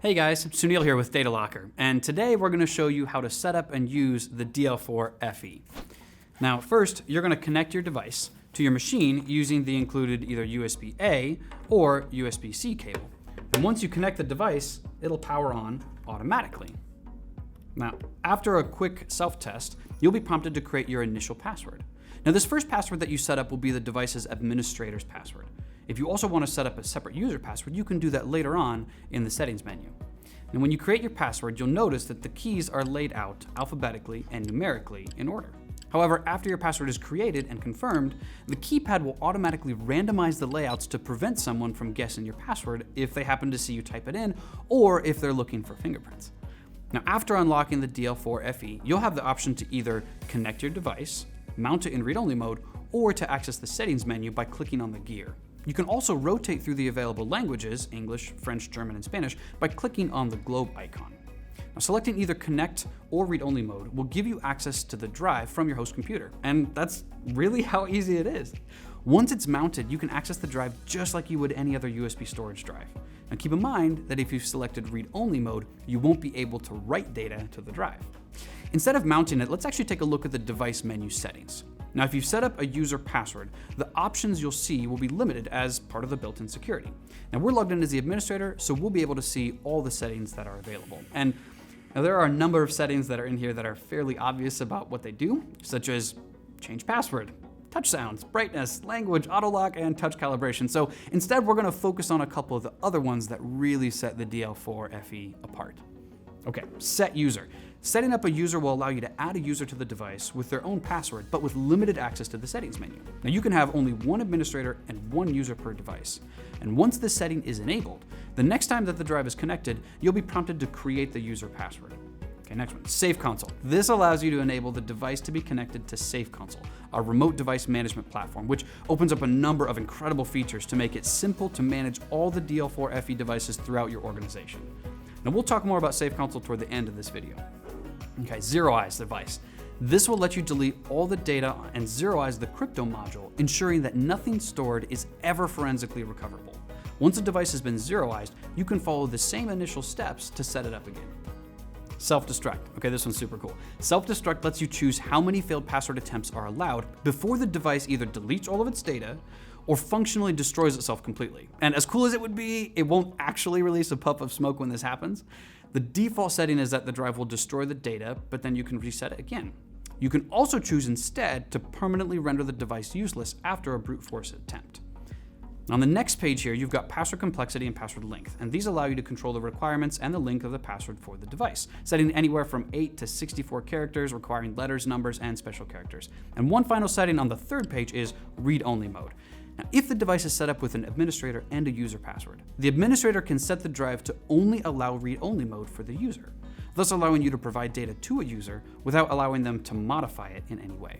Hey guys, Sunil here with Datalocker, and today we're going to show you how to set up and use the DL4 FE. Now first, you're going to connect your device to your machine using the included either USB-A or USB-C cable. And once you connect the device, it'll power on automatically. Now, after a quick self-test, you'll be prompted to create your initial password. Now this first password that you set up will be the device's administrator's password. If you also want to set up a separate user password, you can do that later on in the settings menu. And when you create your password, you'll notice that the keys are laid out alphabetically and numerically in order. However, after your password is created and confirmed, the keypad will automatically randomize the layouts to prevent someone from guessing your password if they happen to see you type it in or if they're looking for fingerprints. Now, after unlocking the DL4 FE, you'll have the option to either connect your device, mount it in read-only mode, or to access the settings menu by clicking on the gear. You can also rotate through the available languages, English, French, German, and Spanish, by clicking on the globe icon. Now, selecting either connect or read-only mode will give you access to the drive from your host computer, and that's really how easy it is. Once it's mounted, you can access the drive just like you would any other USB storage drive. Now keep in mind that if you've selected read-only mode, you won't be able to write data to the drive. Instead of mounting it, let's actually take a look at the device menu settings. Now, if you've set up a user password, the options you'll see will be limited as part of the built-in security. Now, we're logged in as the administrator, so we'll be able to see all the settings that are available. And now there are a number of settings that are in here that are fairly obvious about what they do, such as change password, touch sounds, brightness, language, auto lock, and touch calibration. So instead, we're gonna focus on a couple of the other ones that really set the DL4 FE apart. Okay, set user. Setting up a user will allow you to add a user to the device with their own password, but with limited access to the settings menu. Now you can have only one administrator and one user per device. And once this setting is enabled, the next time that the drive is connected, you'll be prompted to create the user password. Okay, next one, Safe Console. This allows you to enable the device to be connected to Safe Console, our remote device management platform, which opens up a number of incredible features to make it simple to manage all the DL4 FE devices throughout your organization. Now we'll talk more about Safe Console toward the end of this video. Okay, Zeroize device. This will let you delete all the data and zeroize the crypto module, ensuring that nothing stored is ever forensically recoverable. Once a device has been zeroized, you can follow the same initial steps to set it up again. Self-destruct. Okay, this one's super cool. Self-destruct lets you choose how many failed password attempts are allowed before the device either deletes all of its data or functionally destroys itself completely. And as cool as it would be, it won't actually release a puff of smoke when this happens. The default setting is that the drive will destroy the data, but then you can reset it again. You can also choose instead to permanently render the device useless after a brute force attempt. On the next page here, you've got password complexity and password length, and these allow you to control the requirements and the length of the password for the device, setting anywhere from 8 to 64 characters, requiring letters, numbers, and special characters. And one final setting on the third page is read-only mode. Now, if the device is set up with an administrator and a user password, the administrator can set the drive to only allow read-only mode for the user, thus allowing you to provide data to a user without allowing them to modify it in any way.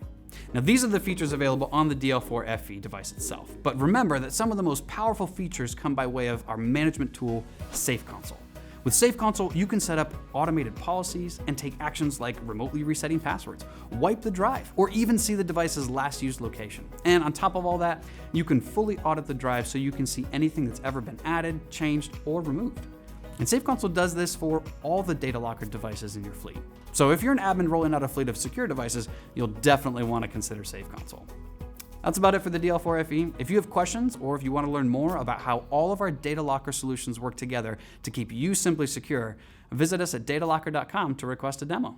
Now, these are the features available on the DL4 FE device itself, but remember that some of the most powerful features come by way of our management tool, Safe Console. With Safe Console, you can set up automated policies and take actions like remotely resetting passwords, wipe the drive, or even see the device's last used location. And on top of all that, you can fully audit the drive so you can see anything that's ever been added, changed, or removed. And Safe Console does this for all the Datalocker devices in your fleet. So if you're an admin rolling out a fleet of secure devices, you'll definitely want to consider Safe Console. That's about it for the DL4 FE. If you have questions or if you want to learn more about how all of our Datalocker solutions work together to keep you simply secure, visit us at datalocker.com to request a demo.